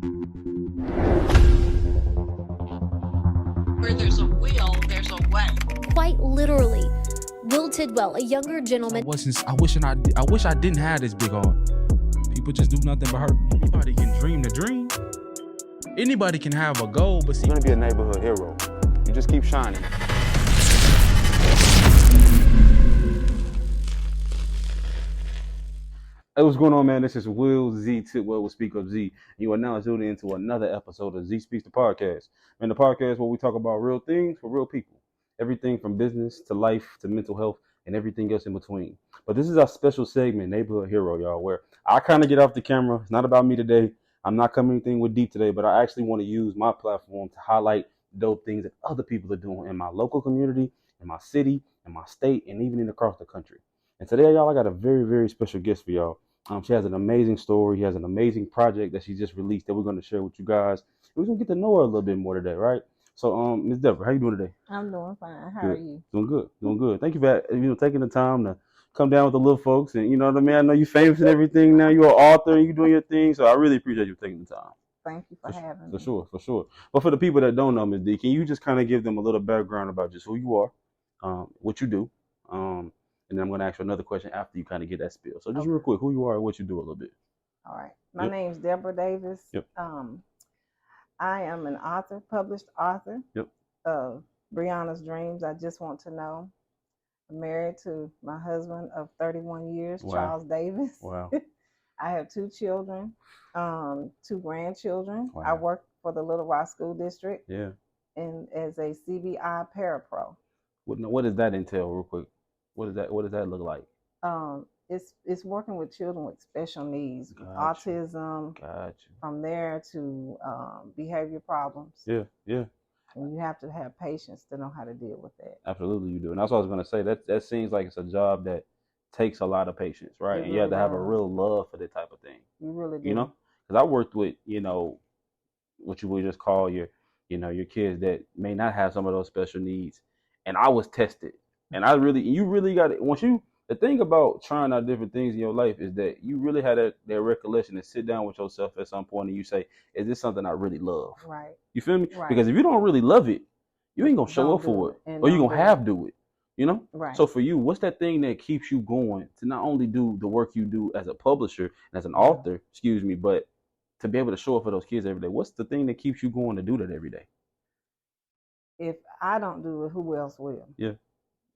Where there's a will, there's a way. Quite literally, Will Tidwell, a younger gentleman. I wish I didn't have this big heart. People just do nothing but hurt me. Anybody can dream the dream. Anybody can have a goal, but see, you're gonna be a neighborhood hero. You just keep shining. Hey, what's going on, man? This is Will Z Tidwell with SpeakUPZee. You are now tuned into another episode of Z Speaks the Podcast. And the podcast where we talk about real things for real people. Everything from business to life to mental health and everything else in between. But this is our special segment, Neighborhood Hero, y'all, where I kind of get off the camera. It's not about me today. I'm not coming anything with deep today, but I actually want to use my platform to highlight dope things that other people are doing in my local community, in my city, in my state, and even across the country. And today, y'all, I got a very, very special guest for y'all. She has an amazing story. She has an amazing project that she just released that we're going to share with you guys. We're going to get to know her a little bit more today, right? So, Ms. Debra, how you doing today? I'm doing fine. How Good. are you? Doing good. Doing good. Thank you for taking the time to come down with the little folks. And you know what I mean? I know you're famous and everything now. You're an author and you're doing your thing. So I really appreciate you taking the time. Thank you for having me. For sure. But for the people that don't know, Ms. D, can you just kind of give them a little background about just who you are, what you do, and then I'm going to ask you another question after you kind of get that spiel. So just real quick, who you are and what you do a little bit. All right. My name's Debra Davis. Yep. I am an author, published author Yep. of Briana's Dreams. I Just Want to Know. I'm married to my husband of 31 years, Wow. Charles Davis. Wow. I have 2 children, 2 grandchildren. Wow. I work for the Little Rock School District Yeah. and as a CBI parapro. What does that entail, real quick? What does that look like? It's working with children with special needs, Gotcha. autism, Gotcha. from there to behavior problems. Yeah. And you have to have patience to know how to deal with that. Absolutely, you do. And that's what I was going to say. That seems like it's a job that takes a lot of patience, right? And you have to have a real love for that type of thing. You really do. You know? Because I worked with, what you would just call your kids that may not have some of those special needs. And I was tested. And you really got it. The thing about trying out different things in your life is that you really had that recollection to sit down with yourself at some point and you say, is this something I really love? Right. You feel me? Right. Because if you don't really love it, you ain't going to show up for it. Or you're going to have to do it. You know? Right. So for you, what's that thing that keeps you going to not only do the work you do as a publisher and as an author, but to be able to show up for those kids every day? What's the thing that keeps you going to do that every day? If I don't do it, who else will? Yeah.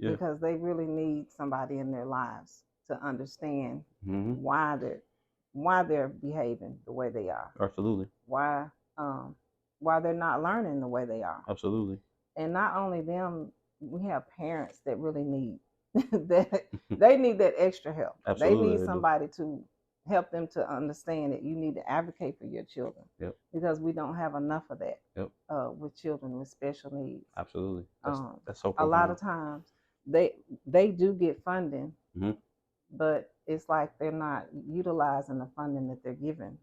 Because they really need somebody in their lives to understand why they're behaving the way they are. Absolutely. Why they're not learning the way they are. Absolutely. And not only them, we have parents that really need that. They need that extra help. Absolutely, they need somebody to help them to understand that you need to advocate for your children. Yep. Because we don't have enough of that. Yep. With children with special needs. Absolutely. That's so profound. A lot of times they do get funding, but it's like they're not utilizing the funding that they're given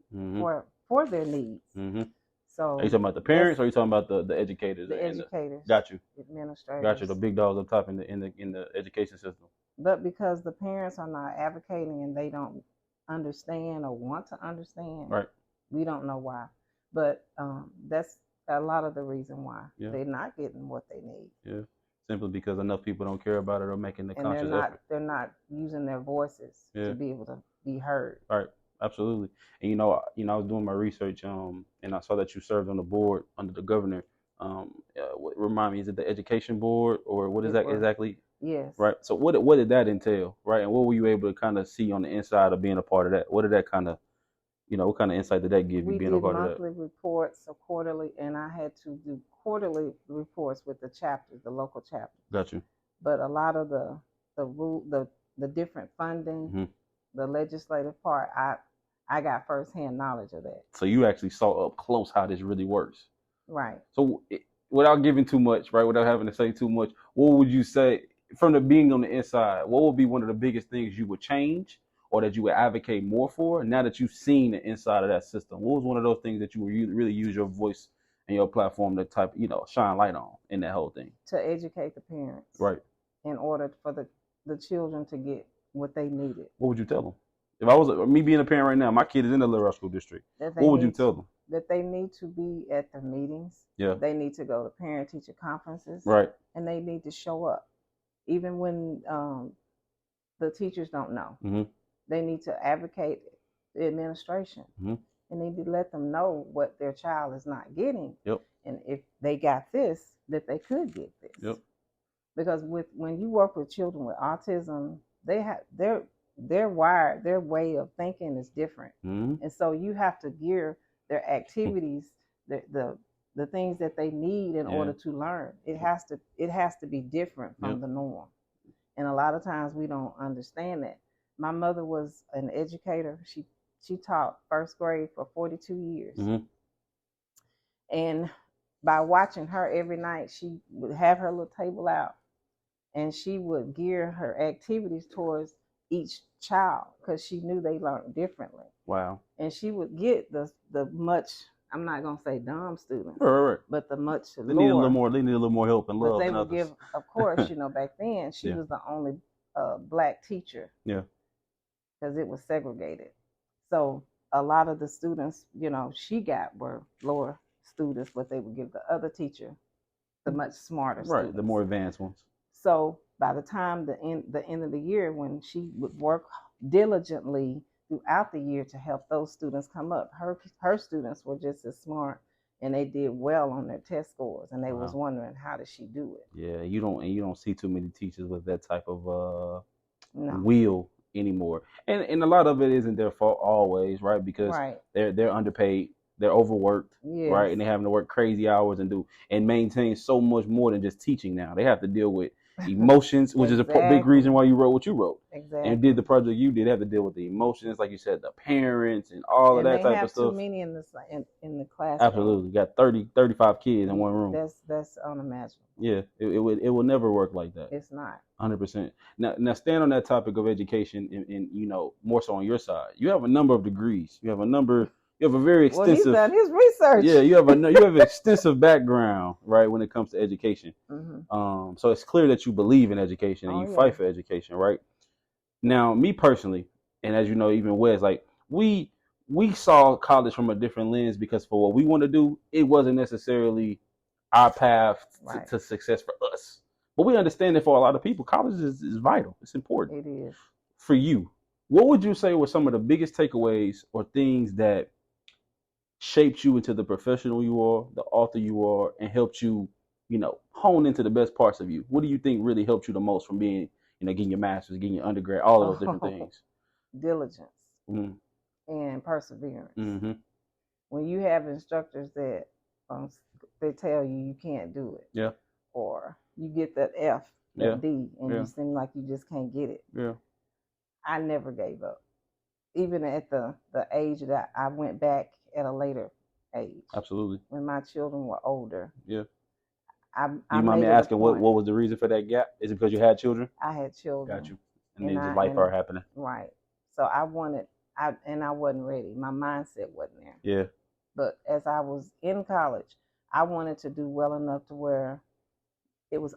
for their needs. So are you talking about the parents or are you talking about the educators? The educators. Got you. Administrators. Got you. The big dogs up top in the education system. But because the parents are not advocating and they don't understand or want to understand, right? We don't know why. But that's a lot of the reason why they're not getting what they need. Yeah. Simply because enough people don't care about it or making the conscious effort. They're not using their voices to be able to be heard. Right. Absolutely. And I was doing my research and I saw that you served on the board under the governor. Remind me, is it the education board or what is that exactly? Yes. Right. So what did that entail? Right. And what were you able to kind of see on the inside of being a part of that? What did that kind of, what kind of insight did that give you being a part of that? We did monthly reports or quarterly, and I had to do quarterly reports with the chapters, the local chapters. Got you. But a lot of the different funding, the legislative part, I got firsthand knowledge of that. So you actually saw up close how this really works. Right. So without giving too much, right, without having to say too much, what would you say from the being on the inside? What would be one of the biggest things you would change or that you would advocate more for now that you've seen the inside of that system? What was one of those things that you would really use your voice and your platform to shine light on in that whole thing? To educate the parents. Right. In order for the children to get what they needed. What would you tell them? If I was me being a parent right now, my kid is in the Little Rock School District. What would you tell them? that they need to be at the meetings. Yeah. They need to go to parent-teacher conferences. Right. And they need to show up. Even when the teachers don't know. Mm-hmm. They need to advocate the administration. Mm-hmm. And they need to let them know what their child is not getting. Yep. And if they got this, that they could get this. Yep. Because when you work with children with autism, they have their way of thinking is different. Mm-hmm. And so you have to gear their activities, the things that they need in order to learn. It has to be different from the norm. And a lot of times we don't understand that. My mother was an educator. She taught first grade for 42 years. Mm-hmm. And by watching her every night, she would have her little table out and she would gear her activities towards each child because she knew they learned differently. Wow. And she would get the much, I'm not going to say dumb students, Right. but the much They need a little more. They need a little more help and love. But they than would others. give, of course, back then she was the only black teacher. Yeah. Because it was segregated. So a lot of the students, she got were lower students, but they would give the other teacher the much smarter students. The more advanced ones. So by the time the end of the year, when she would work diligently throughout the year to help those students come up, her students were just as smart and they did well on their test scores, and they was wondering, how did she do it? Yeah, you don't see too many teachers with that type of will anymore, and a lot of it isn't their fault always, right? Because they're underpaid, they're overworked, right? And they're having to work crazy hours and maintain so much more than just teaching. Now they have to deal with emotions, which is a big reason why you wrote what you wrote. Exactly. And did the project you did, have to deal with the emotions, like you said, the parents and all of that type of stuff. They have too many in the classroom. Absolutely. You got 35 kids in one room. That's unimaginable. Yeah, it will never work like that. It's not. 100%. Now stand on that topic of education and more so on your side. You have a number of degrees. You have a very extensive. Well, he's done his research. Yeah, you have an extensive background, right, when it comes to education. Mm-hmm. So it's clear that you believe in education and you fight for education, right? Now, me personally, and as you know, even Wes, like we saw college from a different lens because for what we want to do, it wasn't necessarily our path to success for us. But we understand that for a lot of people, college is vital. It's important. It is. For you, what would you say were some of the biggest takeaways or things that shaped you into the professional you are, the author you are, and helped you, hone into the best parts of you? What do you think really helped you the most from being, getting your master's, getting your undergrad, all of those different things? Diligence and perseverance. Mm-hmm. When you have instructors that they tell you can't do it, or you get that F, that D, and you seem like you just can't get it. Yeah, I never gave up, even at the age that I went back at a later age. Absolutely. When my children were older. Yeah. You mind me asking what was the reason for that gap? Is it because you had children? I had children. Got you. And then just life started happening. Right. So I wasn't ready. My mindset wasn't there. Yeah. But as I was in college, I wanted to do well enough to where it was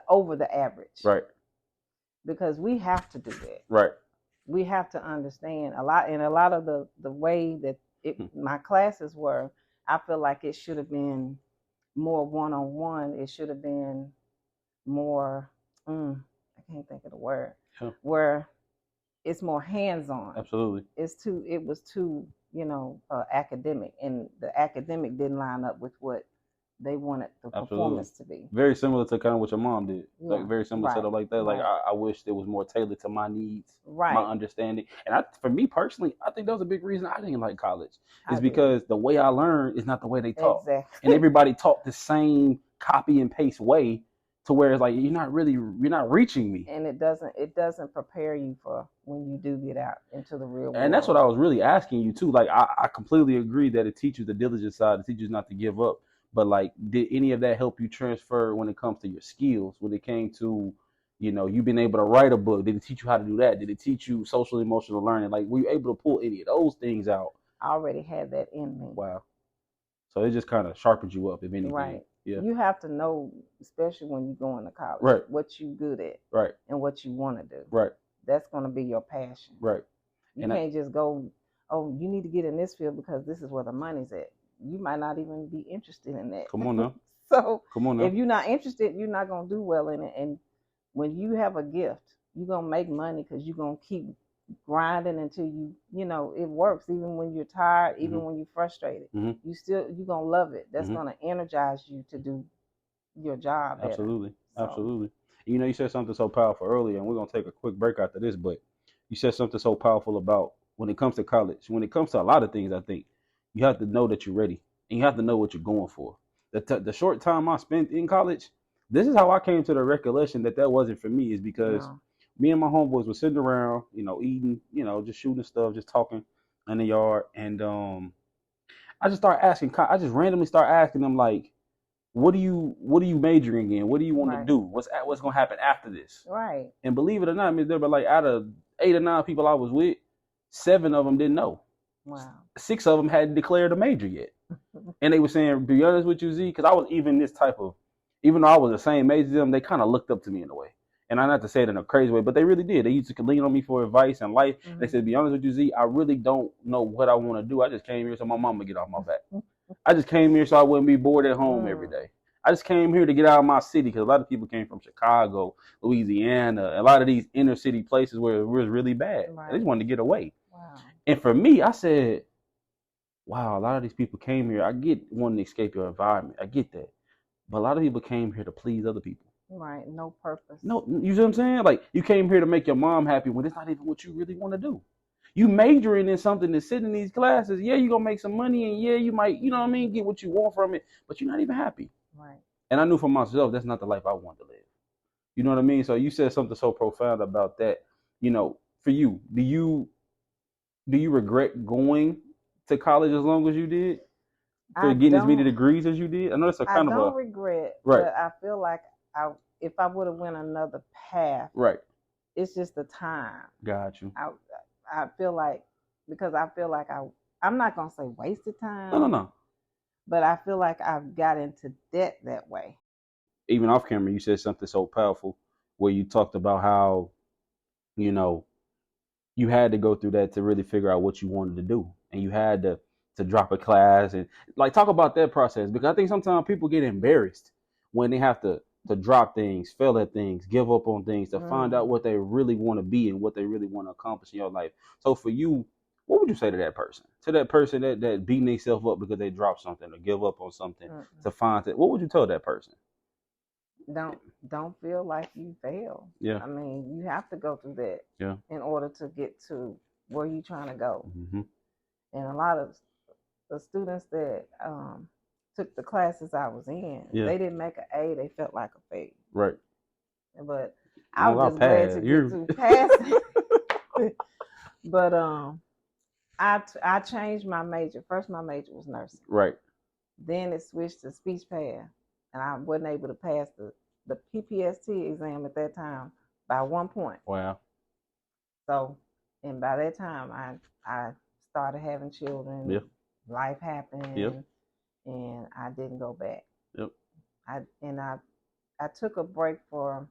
over the average. Right. Because we have to do that. Right. We have to understand a lot of the way that my classes were, I feel like it should have been more one-on-one. It should have been more, I can't think of the word, where it's more hands-on. Absolutely. It was too, academic, and the academic didn't line up with what they wanted the performance to be. Very similar to kind of what your mom did. Yeah. Like very similar setup like that. Like I wish it was more tailored to my needs, my understanding. And for me personally, I think that was a big reason I didn't like college. It's because the way I learned is not the way they taught. Exactly. And everybody taught the same copy and paste way to where it's like you're not reaching me. And it doesn't prepare you for when you do get out into the real world. And that's what I was really asking you too. Like I completely agree that it teaches the diligence side, it teaches not to give up. But like, did any of that help you transfer when it comes to your skills? When it came to, you being able to write a book, did it teach you how to do that? Did it teach you social emotional learning? Like, were you able to pull any of those things out? I already had that in me. Wow. So it just kind of sharpens you up, if anything. Right. Yeah. You have to know, especially when you go into college, what you good at. Right. And what you want to do. Right. That's going to be your passion. Right. You can't just go, you need to get in this field because this is where the money's at. you might not even be interested in that. Come on now. So come on now. if you're not interested, you're not gonna do well in it. And when you have a gift, you're gonna make money because you're gonna keep grinding until it works. Even when you're tired, even when you're frustrated, you're gonna love it. That's gonna energize you to do your job better. Absolutely. You said something so powerful earlier, and we're gonna take a quick break after this, but you said something so powerful about when it comes to college, when it comes to a lot of things. I think you have to know that you're ready, and you have to know what you're going for. The short time I spent in college, this is how I came to the recollection that wasn't for me, is because me and my homeboys were sitting around, eating, just shooting stuff, just talking in the yard, and I just randomly start asking them, like, what are you majoring in? What do you want to do? What's going to happen after this? Right. And believe it or not, Ms. Debra, like, out of 8 or 9 people I was with, 7 of them didn't know. Wow. 6 of them hadn't declared a major yet. And they were saying, be honest with you, Z, because I was even though I was the same age as them, they kind of looked up to me in a way. And I not to say it in a crazy way, but they really did. They used to lean on me for advice in life. They said, be honest with you, Z, I really don't know what I want to do. I just came here so my mama get off my back. I just came here so I wouldn't be bored at home every day. I just came here to get out of my city, because a lot of people came from Chicago, Louisiana, a lot of these inner city places where it was really bad. Right. They just wanted to get away. Wow. And for me, I said, wow, a lot of these people came here. I get wanting to escape your environment. I get that. But a lot of people came here to please other people. Right. No purpose. No, you see what I'm saying? Like, you came here to make your mom happy when it's not even what you really want to do. You majoring in something that's sitting in these classes. Yeah, you're going to make some money, and yeah, you might, get what you want from it, but you're not even happy. Right. And I knew for myself, that's not the life I wanted to live. You know what I mean? So you said something so profound about that. For you, do you regret going to college as long as you did? For getting as many degrees as you did? I know that's I don't regret, right. But I feel like if I would have went another path, right, it's just the time. Got you. I feel like, because I feel like I'm not going to say wasted time. No. But I feel like I've got into debt that way. Even off camera, you said something so powerful where you talked about how, you had to go through that to really figure out what you wanted to do. And you had to drop a class and talk about that process, because I think sometimes people get embarrassed when they have to drop things, fail at things, give up on things to find out what they really want to be and what they really want to accomplish in your life. So for you, what would you say to that person? To that person that beating themselves up because they dropped something or give up on something to find it? What would you tell that person? Don't feel like you failed. Yeah. I mean, you have to go through that. Yeah. In order to get to where you're trying to go. Mm-hmm. And a lot of the students that took the classes I was in, they didn't make an A, they felt like a fail. Right. But I was just glad to get through passing. But I changed my major. First, my major was nursing. Right. Then it switched to speech path, and I wasn't able to pass the PPST exam at that time by 1 point. Wow. So, and by that time, I started having children. Yep. Life happened. Yep. And I didn't go back. Yep. I took a break for.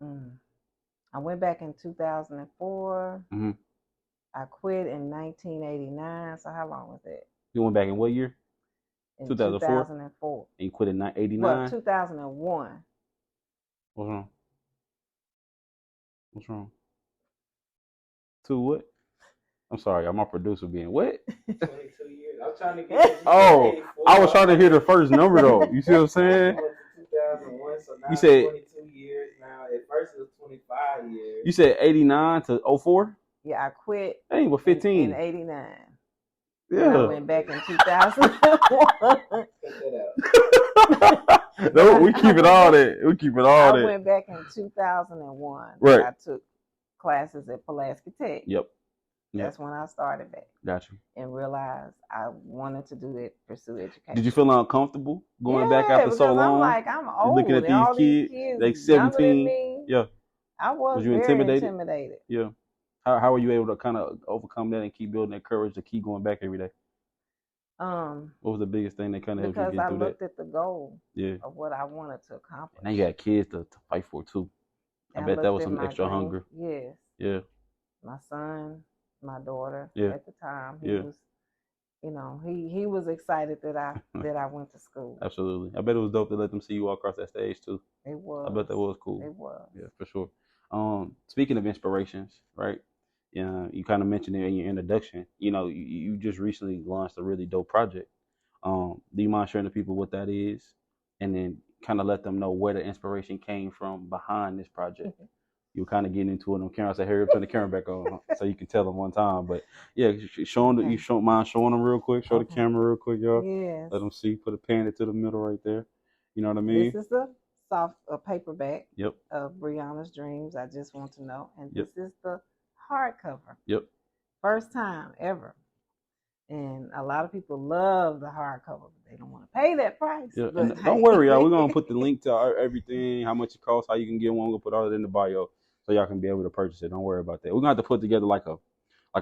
I went back in 2004. Mm-hmm. I quit in 1989. So how long was that? You went back in what year? In 2004. And you quit in 89? Well, 2001. What's wrong? To what? I'm sorry, my producer being what? 22 years. I was trying to get. I was trying to hear the first number though. You see what I'm saying? 2001, so now you said 22 years now. At first it was 25 years. You said 89 to 04? Yeah, I quit. Hey, with 15 in 89. Yeah. And I went back in 2001. Cut that out. No, we keep it all that. I went back in 2001. Right. I took classes at Pulaski Tech. Yep. That's when I started back. Got you. And realized I wanted to pursue education. Did you feel uncomfortable going back after so long? I'm old. Looking at these kids, like 17. Yeah. I was you very intimidated? Yeah. How were you able to kind of overcome that and keep building that courage to keep going back every day? What was the biggest thing that kind of helped you get through that? Because I looked at the goal of what I wanted to accomplish. Now you got kids to fight for too. I bet that was some extra hunger. Yes. Yeah. My son, my daughter Yeah. at the time, you know, he was excited that I went to school. Absolutely. I bet it was dope to let them see you walk across that stage too. It was. I bet that was cool. It was. Yeah, for sure. Speaking of inspirations, right? Yeah, you kind of mentioned it in your introduction. You know, you just recently launched a really dope project. Do you mind sharing to people what that is, and then kind of let them know where the inspiration came from behind this project? You were kind of getting into it on camera. I said, "Hurry up, turn the camera back on," so you can tell them one time. But yeah, showing Okay. you mind showing them real quick. Show the camera real quick, y'all. Yes. Let them see. Put a pen into the middle right there. You know what I mean? This is the paperback. Yep. Of Briana's Dreams. I Just Want to Know, and Yep. this is the hardcover. Yep. First time ever. And a lot of people love the hardcover, but they don't want to pay that price. Yeah, But don't worry, y'all. We're gonna put the link to everything, how much it costs, how you can get one. We'll put all that in the bio so y'all can be able to purchase it. Don't worry about that. We're gonna have to put together like a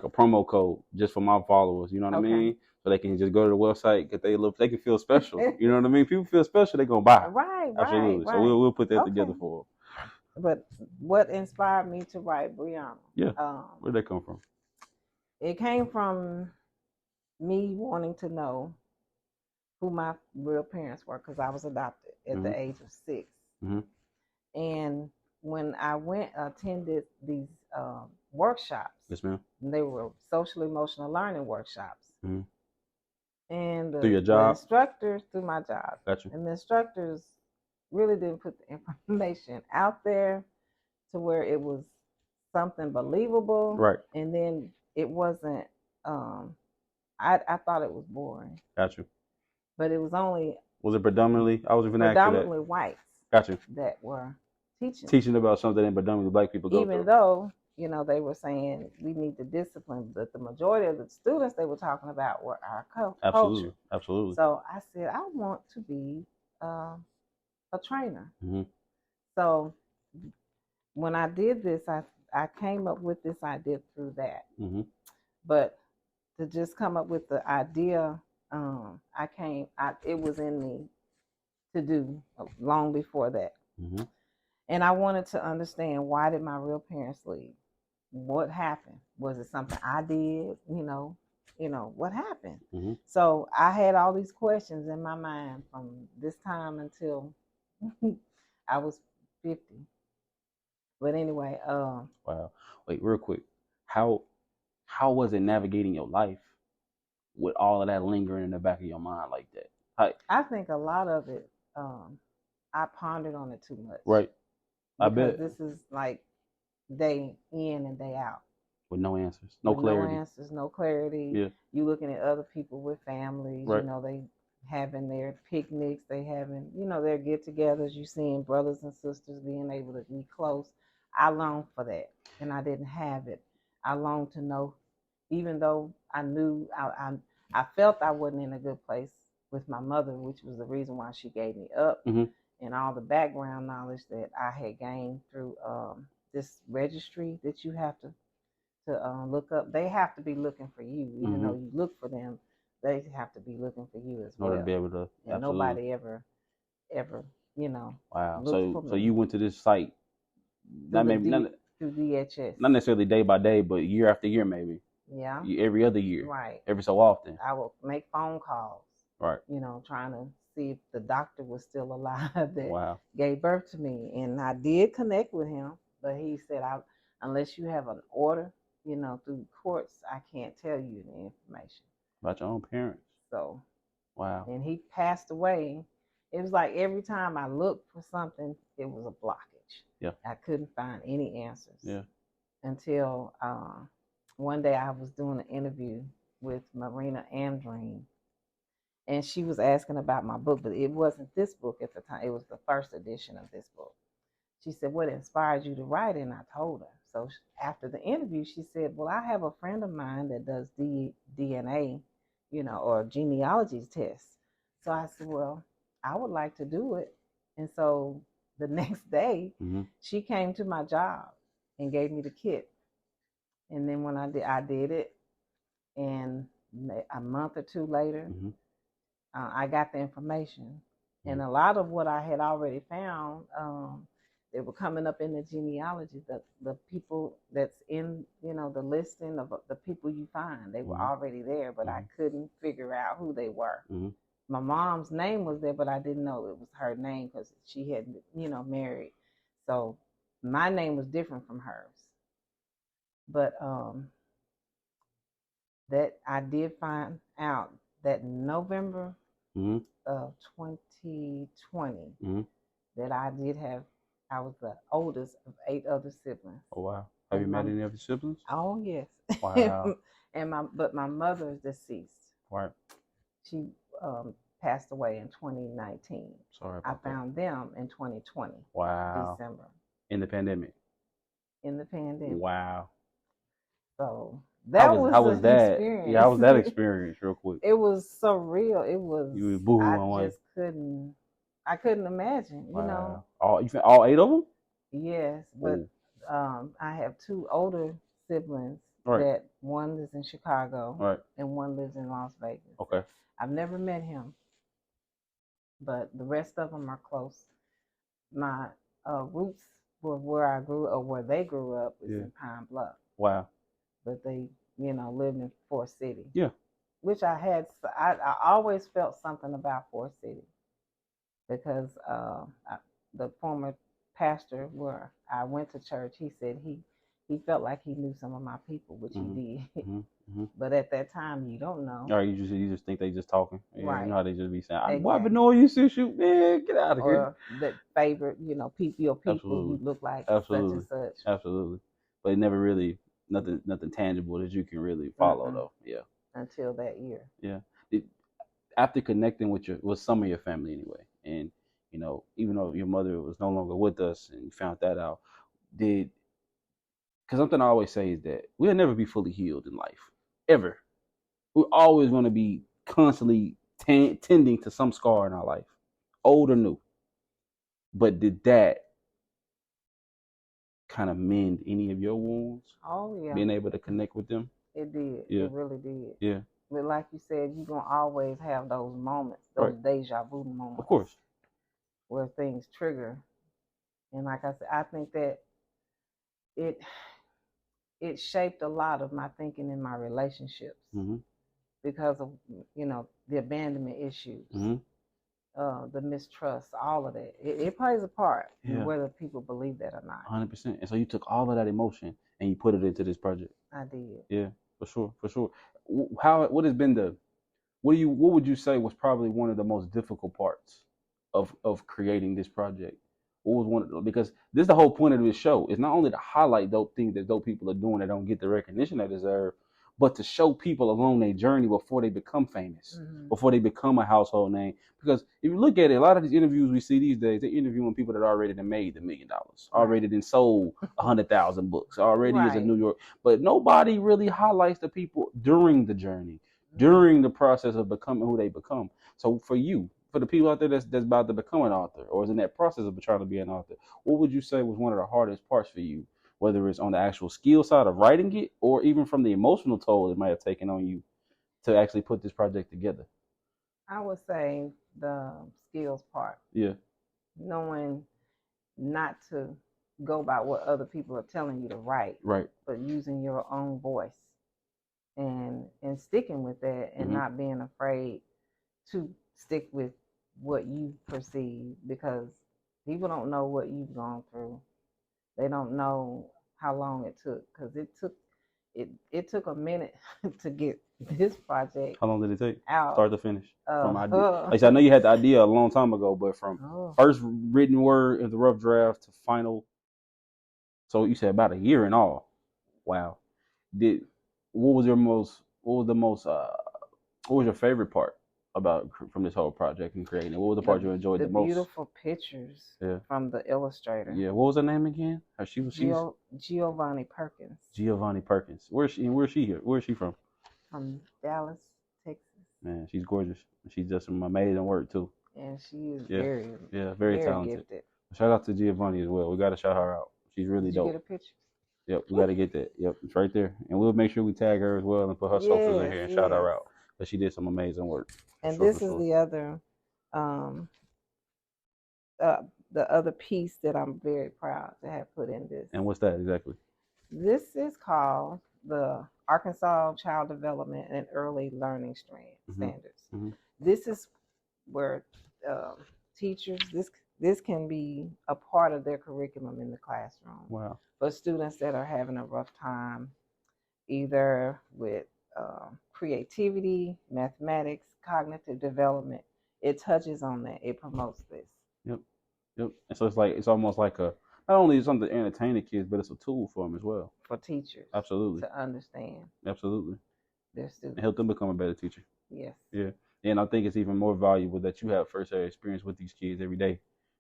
promo code just for my followers. You know what I mean? So they can just go to the website, get they can feel special. You know what I mean? People feel special, they gonna buy. Right. Absolutely. Right. So we'll put that together for them. But what inspired me to write Briana? Yeah. Where'd that come from? It came from me wanting to know who my real parents were, because I was adopted at the age of 6. And when I attended these workshops, Yes, ma'am. they were social emotional learning workshops. And through your job? The instructors, through my job. Gotcha. And the instructors really didn't put the information out there to where it was something believable. Right. And then it wasn't, I thought it was boring. Gotcha. But it was only... Was it predominantly? I was even asking that. Predominantly whites. Gotcha. That were teaching. Teaching about something that predominantly black people go Even through. though, you know, they were saying we need the discipline, but the majority of the students they were talking about were our culture. Absolutely. So I said, I want to be a trainer. So when I did this, I came up with this idea through that. But to just come up with the idea, it was in me to do long before that. And I wanted to understand, why did my real parents leave? What happened? Was it something I did? You know, what happened? So I had all these questions in my mind from this time until I was 50. But anyway, wow. Wait, real quick. How was it navigating your life with all of that lingering in the back of your mind like that? I think a lot of it, I pondered on it too much. Right. I bet. This is like day in and day out. With no answers. No clarity. No answers, no clarity. Yeah. You looking at other people with families, right. You know, they having their picnics, they having, you know, their get-togethers. You seeing brothers and sisters being able to be close. I longed for that, and I didn't have it. I longed to know, even though I knew I felt I wasn't in a good place with my mother, which was the reason why she gave me up, and all the background knowledge that I had gained through this registry that you have to look up. They have to be looking for you, even though you look for them. They have to be looking for you as well. In order to be able to. And nobody ever, you know. Wow. So you went to this site. Through DHS. Not necessarily day by day, but year after year, maybe. Yeah. Every other year. Right. Every so often. I would make phone calls. Right. You know, trying to see if the doctor was still alive that wow. gave birth to me. And I did connect with him, but he said, unless you have an order, you know, through courts, I can't tell you the information. About your own parents. So. Wow. And he passed away. It was like every time I looked for something, it was a blockage. Yeah. I couldn't find any answers. Yeah. Until one day I was doing an interview with Marina Amdreen, and she was asking about my book, but it wasn't this book at the time. It was the first edition of this book. She said, "What inspired you to write it?" And I told her. So after the interview, she said, "Well, I have a friend of mine that does DNA, you know, or genealogy tests." So I said, "Well, I would like to do it." And so the next day, she came to my job and gave me the kit. And then when I did it, and a month or two later, I got the information. And a lot of what I had already found, they were coming up in the genealogy, the people that's in, the listing of the people you find, they were already there, but I couldn't figure out who they were. My mom's name was there, but I didn't know it was her name because she had, married. So my name was different from hers. But that I did find out that in November of 2020 that I was the oldest of 8 other siblings. Oh wow! Have you met any of your siblings? Oh yes. Wow. But my mother is deceased. Right. She passed away in 2019. Sorry. I found them in 2020. Wow. December. In the pandemic. Wow. So how was that? Experience. Yeah, how was that experience, real quick? It was surreal. It was. You was boohoo on one. I couldn't imagine. Wow. All 8 of them? Yes, but I have 2 older siblings. Right. That one lives in Chicago. Right. And one lives in Las Vegas. Okay. I've never met him, but the rest of them are close. My roots were where I grew or where they grew up is in Pine Bluff. Wow. But they, lived in Forest City. Yeah. Which I always felt something about Forest City because the former pastor where I went to church, he said he felt like he knew some of my people, which he did. But at that time, you don't know. All right, you just think they just talking. Right. You know how they just be saying, Exactly. I've been knowing you since you, man, get out of here. Or that favorite, people Absolutely. who look like Absolutely. such and such. Absolutely. But it never really, nothing tangible that you can really follow, though. Yeah. Until that year. Yeah. After connecting with some of your family anyway, and, even though your mother was no longer with us and you found that out, because something I always say is that we'll never be fully healed in life, ever. We're always going to be constantly tending to some scar in our life, old or new. But did that kind of mend any of your wounds? Oh, yeah. Being able to connect with them? It did. Yeah. It really did. Yeah. But like you said, you're going to always have those moments, those deja vu moments. Of course. Where things trigger. And like I said, I think that it shaped a lot of my thinking in my relationships because of, the abandonment issues, the mistrust, all of that. It plays a part in whether people believe that or not. 100%. And so you took all of that emotion and you put it into this project. I did. Yeah, for sure. What would you say was probably one of the most difficult parts of creating this project? What was because this is the whole point of this show. It's not only to highlight dope things that dope people are doing that don't get the recognition they deserve, but to show people along their journey before they become famous, before they become a household name. Because if you look at it, a lot of these interviews we see these days, they're interviewing people that already made $1 million, already then sold 100,000 books, already is in New York. But nobody really highlights the people during the journey, during the process of becoming who they become. So for you, for the people out there that's about to become an author or is in that process of trying to be an author, what would you say was one of the hardest parts for you, whether it's on the actual skill side of writing it or even from the emotional toll it might have taken on you to actually put this project together? I would say the skills part. Yeah. Knowing not to go by what other people are telling you to write. Right. But using your own voice and sticking with that and not being afraid to stick with what you perceive, because people don't know what you've gone through. They don't know how long it took, because it took a minute to get this project. How long did it take? Out. Start to finish? From idea. Like I said, I know you had the idea a long time ago, but from first written word in the rough draft to final. So you said about a year in all. Wow. What was your favorite part about from this whole project and creating it? What was the part you enjoyed the most? The beautiful pictures from the illustrator. Yeah. What was her name again? Giovanni Perkins. Giovanni Perkins. Where's she here? Where is she from? From Dallas, Texas. Man, she's gorgeous. She's just some amazing work too. And she is very talented. Gifted. Shout out to Giovanni as well. We got to shout her out. She's really dope. Did you get a picture? Yep, we got to get that. Yep, it's right there. And we'll make sure we tag her as well and put her socials in here and shout her out. But she did some amazing work. And this is the other the other piece that I'm very proud to have put in this. And what's that exactly? This is called the Arkansas Child Development and Early Learning Standards. Mm-hmm. This is where teachers, this can be a part of their curriculum in the classroom. Wow. For students that are having a rough time, either with creativity, mathematics, cognitive development, it touches on that. It promotes this. Yep. And so it's almost like not only something to entertain the kids, but it's a tool for them as well. For teachers. Absolutely. To understand. Absolutely. Their students. And help them become a better teacher. Yes. Yeah. And I think it's even more valuable that you have first-hand experience with these kids every day,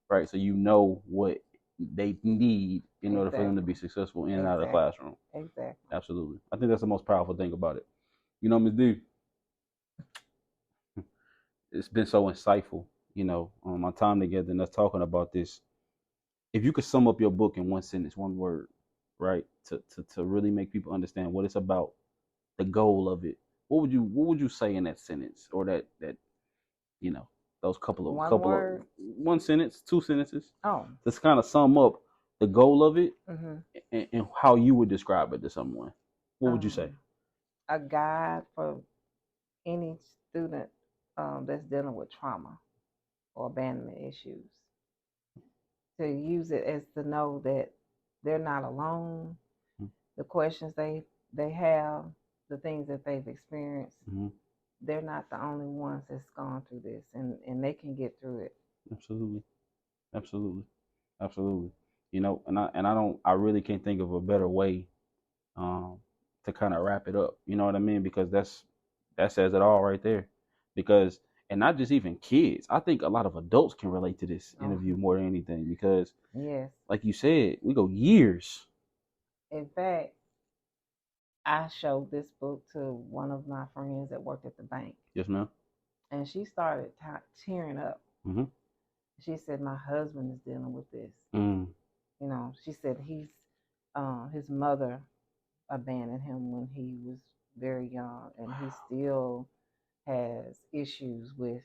right? So you know what they need in order for them to be successful in and out of the classroom. Exactly. Absolutely. I think that's the most powerful thing about it. You know, Ms. D, it's been so insightful, my time together and us talking about this. If you could sum up your book in one sentence, one word, right, to really make people understand what it's about, the goal of it, what would you say in that sentence, or that those one sentence, two sentences, just kind of sum up the goal of it, and how you would describe it to someone? What would you say? A guide for any student that's dealing with trauma or abandonment issues, to use it as to know that they're not alone. The questions they have, the things that they've experienced, they're not the only ones that's gone through this, and they can get through it. Absolutely. I really can't think of a better way to kind of wrap it up. You know what I mean? Because that says it all right there. Because, and not just even kids, I think a lot of adults can relate to this interview more than anything, because yes, like you said, we go years. In fact, I showed this book to one of my friends that worked at the bank. Yes, ma'am. And she started tearing up. Mm-hmm. She said, my husband is dealing with this. She said his mother abandoned him when he was very young, and he still has issues with,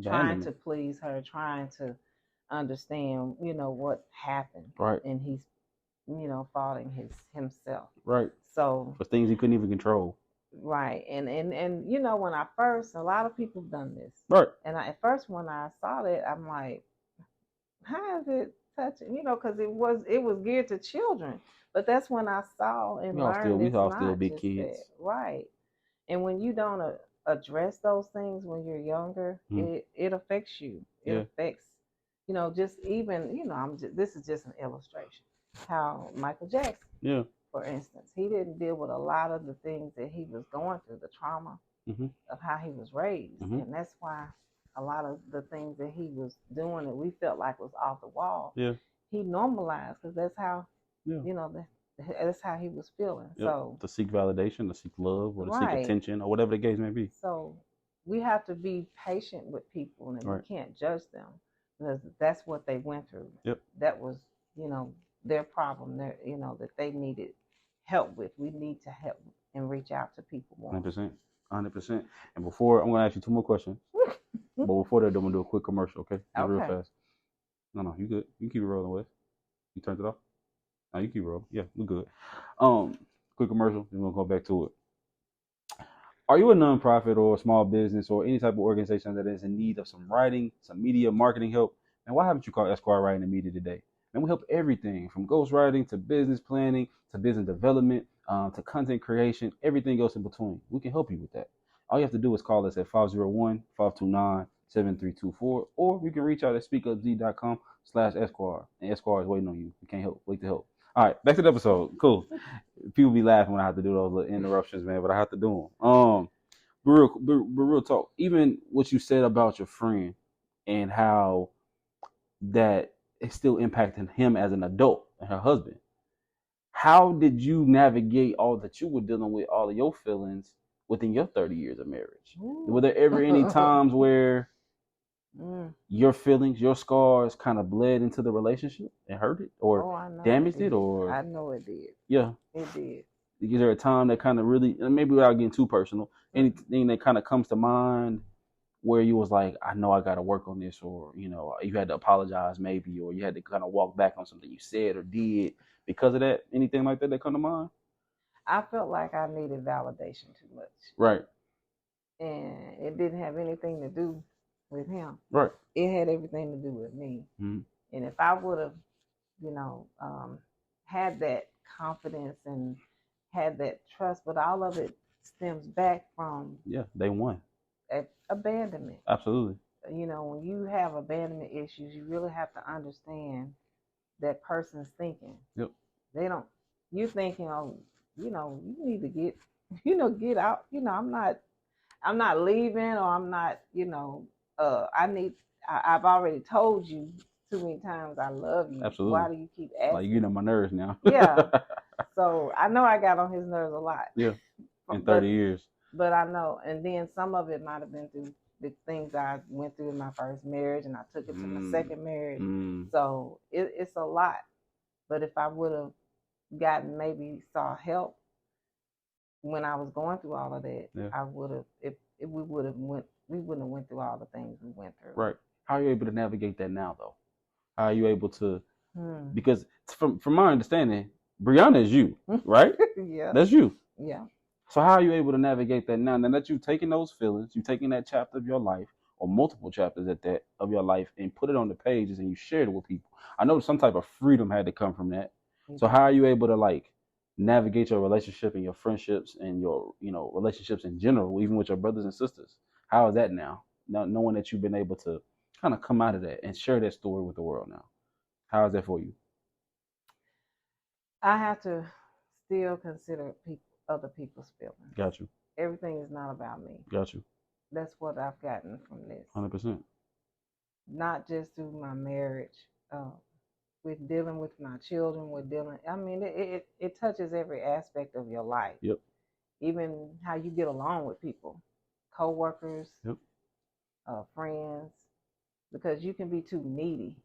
trying to please her, trying to understand, what happened. Right. And he's, faulting himself. Right. So for things he couldn't even control. Right. And when I first, a lot of people have done this. Right. And at first when I saw that, I'm like, how is it touching? Because it was geared to children. But that's when I saw and learned we all still big kids. That. Right. And when you don't address those things when you're younger, it affects you. It affects, just even, this is just an illustration. How Michael Jackson, for instance, he didn't deal with a lot of the things that he was going through, the trauma of how he was raised. And that's why a lot of the things that he was doing that we felt like was off the wall, he normalized, because that's how, that's how he was feeling. So to seek validation, to seek love, or to seek attention, or whatever the case may be. So we have to be patient with people, and we can't judge them, because that's what they went through. That was, their problem, that they needed help with. We need to help and reach out to people more. 100%. And before, I'm going to ask you two more questions. But before that, I'm going to do a quick commercial, okay? Real fast. No, you good. You keep it rolling, Wes. You turned it off? No, you keep it rolling. Yeah, we're good. Quick commercial, then we'll go back to it. Are you a nonprofit or a small business or any type of organization that is in need of some writing, some media, marketing help? And why haven't you called Esquire Writing Media today? And we help everything from ghostwriting to business planning to business development to content creation, everything else in between. We can help you with that. All you have to do is call us at 501-529-7324, or you can reach out at SpeakUPZee.com/Esquire. And Esquire is waiting on you. We can't wait to help. All right, back to the episode. Cool. People be laughing when I have to do those little interruptions, man, but I have to do them. But real talk, even what you said about your friend and how that it's still impacting him as an adult and her husband. How did you navigate all that you were dealing with, all of your feelings within your 30 years of marriage? Ooh. Were there ever any times where your feelings, your scars kind of bled into the relationship and hurt it or damaged it? Or I know it did. Yeah. It did. Is there a time that kind of really, and maybe without getting too personal, anything that kind of comes to mind where you was like, I know I got to work on this, or you know, you had to apologize maybe, or you had to kind of walk back on something you said or did because of that? Anything like that come to mind? I felt like I needed validation too much. Right. And it didn't have anything to do with him. Right. It had everything to do with me. Mm-hmm. And if I would have, you know, had that confidence and had that trust, but all of it stems back from they won. Abandonment. Absolutely. You know, when you have abandonment issues, you really have to understand that person's thinking. Yep. They don't. You're thinking, oh, you know, you need to get, you know, get out. You know, I'm not leaving, or I'm not, you know, I've already told you too many times I love you. Absolutely. Why do you keep asking? Like, you know, my nerves now. Yeah. So I know I got on his nerves a lot. Yeah. In 30 years. But I know, and then some of it might have been through the things I went through in my first marriage, and I took it to my second marriage. So it's a lot. But if I would have gotten, maybe saw help when I was going through all of that, I would have. We wouldn't have went through all the things we went through. Right. How are you able to navigate that now, though? How are you able to? Because from my understanding, Briana is you, right? Yeah. That's you. Yeah. So how are you able to navigate that now? Now that you've taken those feelings, you've taken that chapter of your life, or multiple chapters at that of your life, and put it on the pages and you shared it with people. I know some type of freedom had to come from that. So how are you able to like navigate your relationship and your friendships and your, you know, relationships in general, even with your brothers and sisters? How is that now? Now knowing that you've been able to kind of come out of that and share that story with the world now. How is that for you? I have to still consider other people's feelings. Got you. Everything is not about me. Got you. That's what I've gotten from this. 100%. Not just through my marriage, with dealing with my children, I mean, it touches every aspect of your life. Yep. Even how you get along with people, co-workers, yep. Friends, because you can be too needy,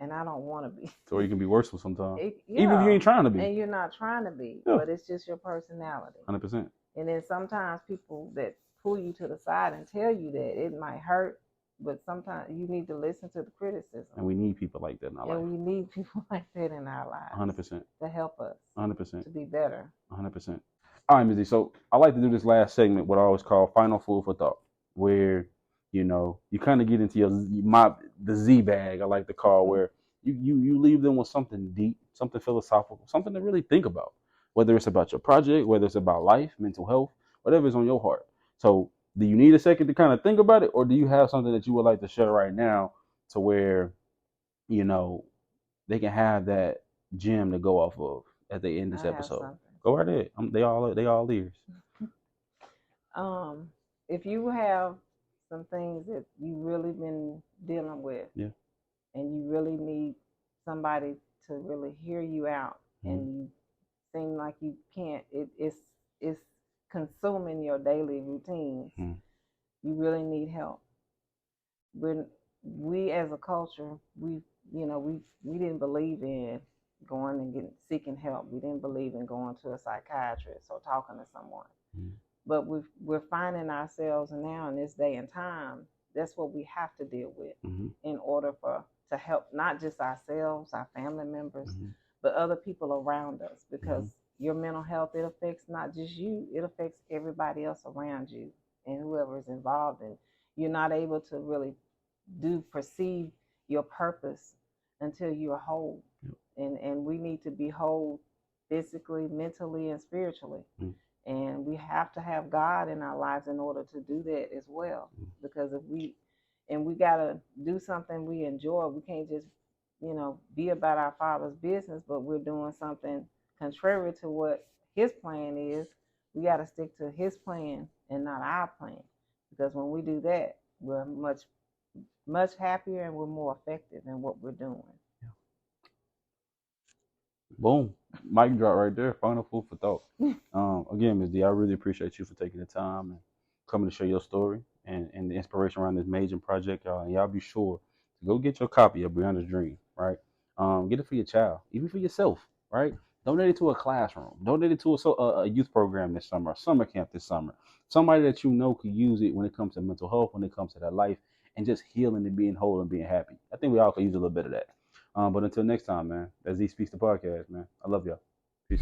and I don't want to be. Or you can be worse sometimes. Even if you ain't trying to be. And you're not trying to be, but it's just your personality. 100%. And then sometimes people that pull you to the side and tell you that it might hurt, but sometimes you need to listen to the criticism. And we need people like that in our life. And we need people like that in our lives. 100%. To help us. 100%. To be better. 100%. All right, Mizzy. So I like to do this last segment, what I always call final food for thought, where, you know, you kind of get into the Z bag, I like to call, where you leave them with something deep, something philosophical, something to really think about, whether it's about your project, whether it's about life, mental health, whatever is on your heart. So do you need a second to kind of think about it, or do you have something that you would like to share right now to where, you know, they can have that gem to go off of at the end of this episode? Go right ahead. They all ears. If you have some things that you really been dealing with, and you really need somebody to really hear you out, and you seem like you can't, it's consuming your daily routines, you really need help. We as a culture, we didn't believe in going and seeking help. We didn't believe in going to a psychiatrist or talking to someone. But we're finding ourselves now in this day and time, that's what we have to deal with in order to help not just ourselves, our family members, but other people around us, because your mental health, it affects not just you, it affects everybody else around you and whoever is involved. And you're not able to really perceive your purpose until you're whole. And we need to be whole physically, mentally, and spiritually. And we have to have God in our lives in order to do that as well. Because we got to do something we enjoy. We can't just, be about our Father's business, but we're doing something contrary to what His plan is. We got to stick to His plan and not our plan. Because when we do that, we're much, much happier and we're more effective in what we're doing. Boom. Mic drop right there. Final food for thought. Again, Ms. D, I really appreciate you for taking the time and coming to share your story and the inspiration around this major project, y'all. And y'all be sure to go get your copy of Briana's Dream, right? Get it for your child, even for yourself, right? Donate it to a classroom. Donate it to a youth program this summer, a summer camp this summer. Somebody that you know could use it when it comes to mental health, when it comes to their life, and just healing and being whole and being happy. I think we all could use a little bit of that. But until next time, man, that's Z Speaks the Podcast, man. I love y'all. Peace.